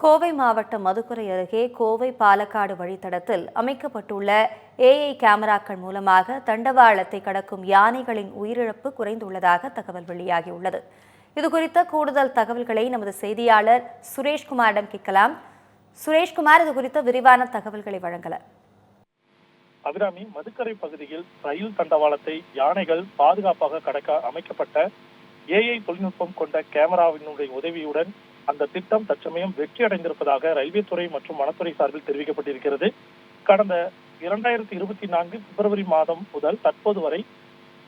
கோவை மாவட்டம் மதுக்கரை அருகே கோவை பாலக்காடு வழித்தடத்தில் அமைக்கப்பட்டுள்ள ஏஐ கேமராக்கள் மூலமாக தண்டவாளத்தை கடக்கும் யானைகளின் உயிரிழப்பு குறைந்துள்ளதாக தகவல் வெளியாகியுள்ளது. இதுகுறித்த கூடுதல் தகவல்களை நமது செய்தியாளர் சுரேஷ்குமாரிடம் கேட்கலாம். சுரேஷ்குமார், இது குறித்த விரிவான தகவல்களை வழங்கலாம். அபிராமி, மதுக்கரை பகுதியில் ரயில் தண்டவாளத்தை யானைகள் பாதுகாப்பாக கடக்க அமைக்கப்பட்ட ஏஐ தொழில்நுட்பம் கொண்ட கேமராவினுடைய உதவியுடன் அந்த திட்டம் தற்சமயம் வெற்றி அடைந்திருப்பதாக ரயில்வே துறை மற்றும் வனத்துறை சார்பில் தெரிவிக்கப்பட்டிருக்கிறது. கடந்த 2024 பிப்ரவரி மாதம் முதல் தற்போது வரை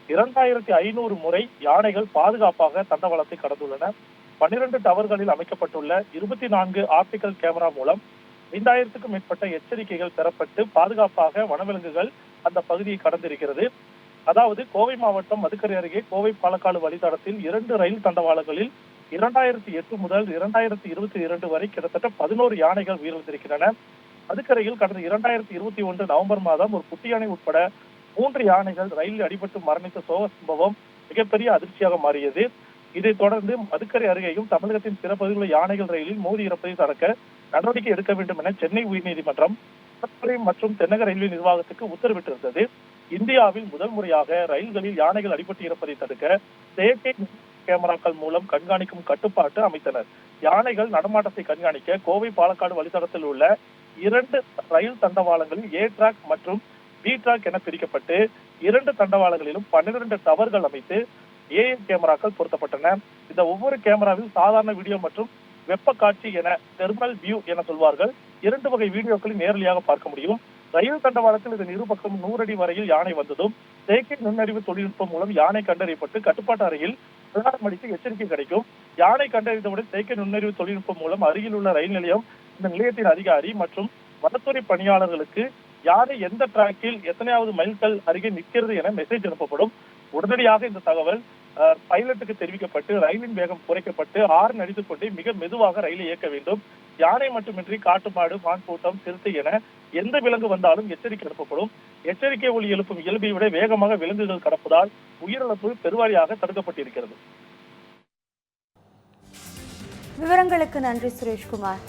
2500 முறை யானைகள் பாதுகாப்பாக தண்டவாளத்தை கடந்துள்ளன. 12 டவர்களில் அமைக்கப்பட்டுள்ள 24 ஆப்டிகல் கேமரா மூலம் 5000க்கும் மேற்பட்ட எச்சரிக்கைகள் பெறப்பட்டு பாதுகாப்பாக வனவிலங்குகள் அந்த பகுதியை கடந்திருக்கிறது. அதாவது கோவை மாவட்டம் மதுக்கரை அருகே கோவை பாலக்காடு வழித்தடத்தில் 2 ரயில் தண்டவாளங்களில் 2008 முதல் 2022 வரை கிட்டத்தட்ட 11 யானைகள் உயிரிழந்திருக்கின்றன. மதுக்கரையில் கடந்த 2021 நவம்பர் மாதம் ஒரு குட்டி யானை உட்பட 3 யானைகள் ரயிலில் அடிபட்டு மரணித்த சோக சம்பவம் மிகப்பெரிய அதிர்ச்சியாக மாறியது. இதைத் தொடர்ந்து மதுக்கரை அருகேயும் தமிழகத்தின் பிற பகுதிகளில் யானைகள் ரயிலில் மோதி இறப்பதை தடுக்க நடவடிக்கை எடுக்க வேண்டும் என சென்னை உயர்நீதிமன்றம் மற்றும் தென்னக ரயில்வே நிர்வாகத்துக்கு உத்தரவிட்டிருந்தது. இந்தியாவில் முதல் முறையாக ரயில்களில் யானைகள் அடிபட்டு இறப்பதை தடுக்க செயற்கை கேமராக்கள் மூலம் கண்காணிக்கும் கட்டுப்பாட்டு அமைத்தனர். யானைகள் நடமாட்டத்தை கண்காணிக்க கோவை பாலக்காடு வழித்தடத்தில் உள்ள 2 ரயில் தண்டவாளங்களில் ஏ டிராக் மற்றும் பி டிராக் என பிரிக்கப்பட்டு 2 தண்டவாளங்களிலும் 12 டவர்கள் அமைத்து ஏஐ கேமராக்கள் பொருத்தப்பட்டன. இந்த ஒவ்வொரு கேமராவில் சாதாரண வீடியோ மற்றும் வெப்ப காட்சி என தெர்மல் வியூ என சொல்வார்கள் 2 வகை வீடியோக்களை நேரடியாக பார்க்க முடியும். ரயில் தண்டவாளத்தில் இதன் இருபக்கம் 100 அடி வரையில் யானை வந்ததும் செயற்கை நுண்ணறிவு தொழில்நுட்பம் மூலம் யானை கண்டறியப்பட்டு கட்டுப்பாட்டு அறையில் அலாரம் அடித்து எச்சரிக்கை கிடைக்கும். யானை கண்டறிந்தவுடன் செயற்கை நுண்ணறிவு தொழில்நுட்பம் மூலம் அருகில் உள்ள ரயில் நிலையம், இந்த நிலையத்தின் அதிகாரி மற்றும் வனத்துறை பணியாளர்களுக்கு யானை எந்த டிராக்கில் எத்தனையாவது மைல்கல் அருகே நிற்கிறது என மெசேஜ் அனுப்பப்படும். உடனடியாக இந்த தகவல் பைலட்டுக்கு தெரிவிக்கப்பட்டு ரயிலின் வேகம் குறைக்கப்பட்டு ஹார்ன் அடித்துக் கொண்டே மிக மெதுவாக ரயிலை இயக்க வேண்டும். யானை மட்டுமின்றி காட்டுமாடு, மான் கூட்டம், சிறுத்தை என எந்த விலங்கு வந்தாலும் எச்சரிக்கை அனுப்பப்படும். எச்சரிக்கை ஒலி எழுப்பும் இயல்பை விட வேகமாக விலங்குகள் கடப்பதால் உயிரிழப்பு பெருவாரியாக தடுக்கப்பட்டிருக்கிறது. விவரங்களுக்கு நன்றி சுரேஷ்குமார்.